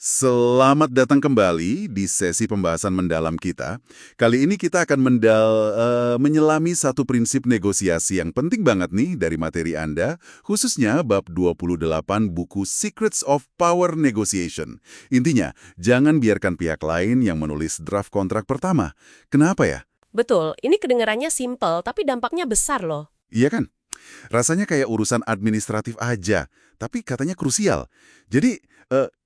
Selamat datang kembali di sesi pembahasan mendalam kita. Kali ini kita akan menyelami satu prinsip negosiasi yang penting banget nih dari materi Anda, khususnya bab 28 buku Secrets of Power Negotiation. Intinya, jangan biarkan pihak lain yang menulis draft kontrak pertama. Kenapa ya? Betul, ini kedengarannya simpel, tapi dampaknya besar loh. Iya kan? Rasanya kayak urusan administratif aja, tapi katanya krusial. Jadi,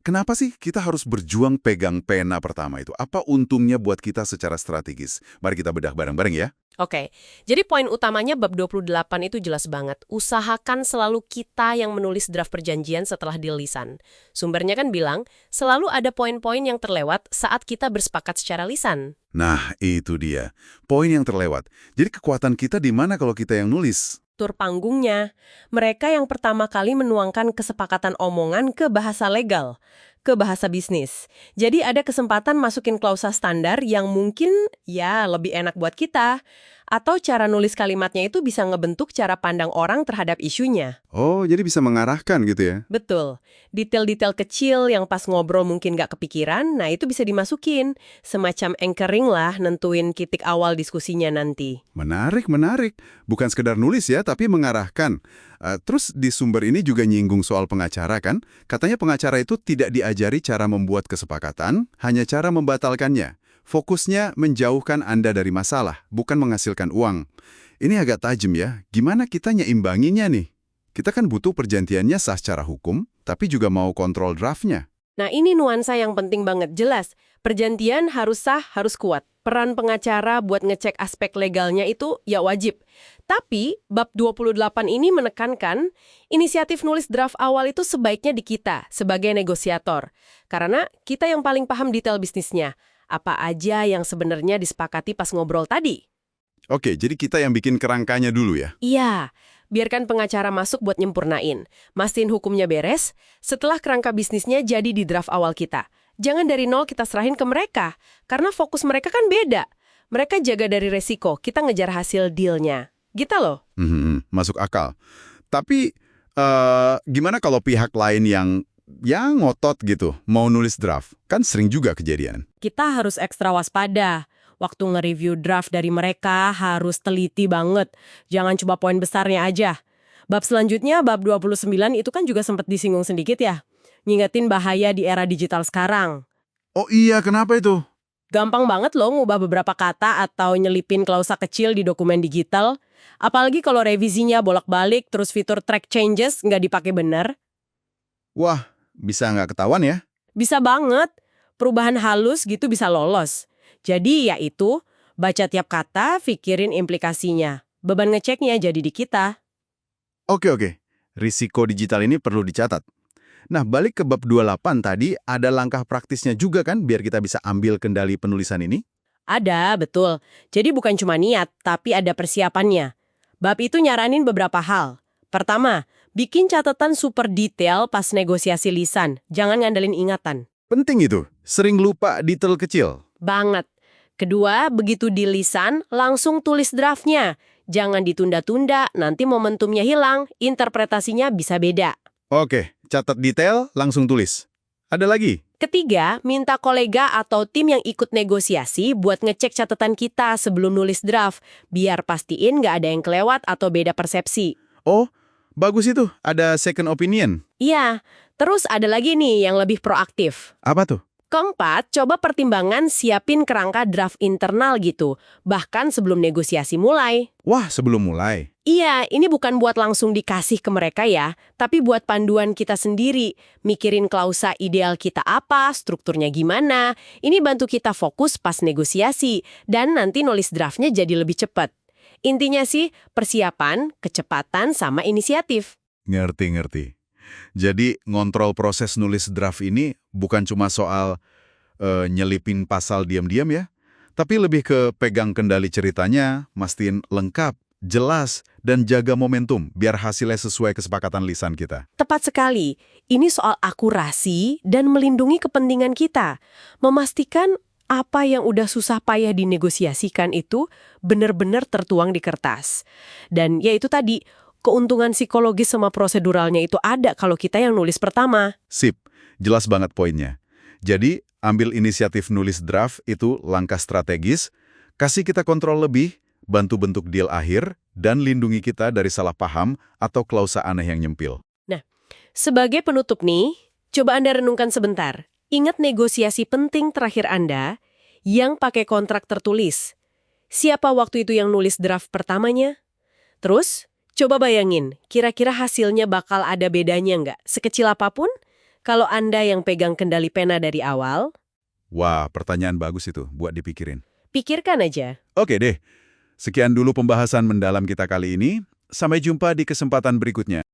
kenapa sih kita harus berjuang pegang pena pertama itu? Apa untungnya buat kita secara strategis? Mari kita bedah bareng-bareng ya. Oke, jadi poin utamanya bab 28 itu jelas banget. Usahakan selalu kita yang menulis draft perjanjian setelah deal lisan. Sumbernya kan bilang, selalu ada poin-poin yang terlewat saat kita bersepakat secara lisan. Nah, itu dia. Poin yang terlewat. Jadi kekuatan kita di mana kalau kita yang nulis? Tur panggungnya, mereka yang pertama kali menuangkan kesepakatan omongan ke bahasa legal, ke bahasa bisnis. Jadi ada kesempatan masukin klausa standar yang mungkin ya lebih enak buat kita. Atau cara nulis kalimatnya itu bisa ngebentuk cara pandang orang terhadap isunya. Oh, jadi bisa mengarahkan gitu ya? Betul. Detail-detail kecil yang pas ngobrol mungkin nggak kepikiran, nah itu bisa dimasukin. Semacam anchoring lah, nentuin titik awal diskusinya nanti. Menarik, menarik. Bukan sekedar nulis ya, tapi mengarahkan. Terus di sumber ini juga nyinggung soal pengacara kan? Katanya pengacara itu tidak diajari cara membuat kesepakatan, hanya cara membatalkannya. Fokusnya menjauhkan Anda dari masalah, bukan menghasilkan uang. Ini agak tajam ya, gimana kita nyeimbanginya nih? Kita kan butuh perjanjiannya sah secara hukum, tapi juga mau kontrol draftnya. Nah ini nuansa yang penting banget, jelas. Perjanjian harus sah, harus kuat. Peran pengacara buat ngecek aspek legalnya itu ya wajib. Tapi, bab 28 ini menekankan, inisiatif nulis draft awal itu sebaiknya di kita, sebagai negosiator. Karena kita yang paling paham detail bisnisnya. Apa aja yang sebenarnya disepakati pas ngobrol tadi? Oke, jadi kita yang bikin kerangkanya dulu ya? Iya, biarkan pengacara masuk buat nyempurnain. Mastiin hukumnya beres, setelah kerangka bisnisnya jadi di draft awal kita. Jangan dari nol kita serahin ke mereka, karena fokus mereka kan beda. Mereka jaga dari resiko, kita ngejar hasil dealnya. Gitu loh. Masuk akal. Tapi, gimana kalau pihak lain yang ngotot gitu, mau nulis draft? Kan sering juga kejadian. Kita harus ekstra waspada. Waktu nge-review draft dari mereka harus teliti banget. Jangan coba poin besarnya aja. Bab selanjutnya, bab 29 itu kan juga sempat disinggung sedikit ya. Ngingetin bahaya di era digital sekarang. Oh iya, kenapa itu? Gampang banget loh ngubah beberapa kata atau nyelipin klausa kecil di dokumen digital. Apalagi kalau revisinya bolak-balik terus fitur track changes nggak dipakai bener. Wah, bisa nggak ketahuan ya? Bisa banget. Perubahan halus gitu bisa lolos. Jadi ya itu, baca tiap kata, pikirin implikasinya. Beban ngeceknya jadi di kita. Oke. Risiko digital ini perlu dicatat. Nah, balik ke bab 28 tadi, ada langkah praktisnya juga kan biar kita bisa ambil kendali penulisan ini? Ada, betul. Jadi bukan cuma niat, tapi ada persiapannya. Bab itu nyaranin beberapa hal. Pertama, bikin catatan super detail pas negosiasi lisan. Jangan ngandelin ingatan. Penting itu, sering lupa detail kecil. Banget. Kedua, begitu di lisan, langsung tulis draftnya. Jangan ditunda-tunda, nanti momentumnya hilang, interpretasinya bisa beda. Oke, catat detail, langsung tulis. Ada lagi? Ketiga, minta kolega atau tim yang ikut negosiasi buat ngecek catatan kita sebelum nulis draft, biar pastiin nggak ada yang kelewat atau beda persepsi. Oh, bagus itu, ada second opinion. Iya, terus ada lagi nih yang lebih proaktif. Apa tuh? Keempat, coba pertimbangan siapin kerangka draft internal gitu, bahkan sebelum negosiasi mulai. Wah, sebelum mulai. Iya, ini bukan buat langsung dikasih ke mereka ya, tapi buat panduan kita sendiri. Mikirin klausa ideal kita apa, strukturnya gimana. Ini bantu kita fokus pas negosiasi, dan nanti nulis draftnya jadi lebih cepat. Intinya sih, persiapan, kecepatan, sama inisiatif. Ngerti. Jadi, ngontrol proses nulis draft ini bukan cuma soal nyelipin pasal diam-diam ya, tapi lebih ke pegang kendali ceritanya, mastiin lengkap, jelas, dan jaga momentum biar hasilnya sesuai kesepakatan lisan kita. Tepat sekali. Ini soal akurasi dan melindungi kepentingan kita. Memastikan apa yang udah susah payah dinegosiasikan itu benar-benar tertuang di kertas. Dan ya itu tadi, keuntungan psikologis sama proseduralnya itu ada kalau kita yang nulis pertama. Sip, jelas banget poinnya. Jadi, ambil inisiatif nulis draft itu langkah strategis, kasih kita kontrol lebih, bantu bentuk deal akhir, dan lindungi kita dari salah paham atau klausa aneh yang nyempil. Nah, sebagai penutup nih, coba Anda renungkan sebentar. Ingat negosiasi penting terakhir Anda yang pakai kontrak tertulis. Siapa waktu itu yang nulis draft pertamanya? Terus, coba bayangin, kira-kira hasilnya bakal ada bedanya nggak? Sekecil apapun, kalau Anda yang pegang kendali pena dari awal, Wah, pertanyaan bagus itu buat dipikirin. pikirkan aja. Oke deh, sekian dulu pembahasan mendalam kita kali ini. Sampai jumpa di kesempatan berikutnya.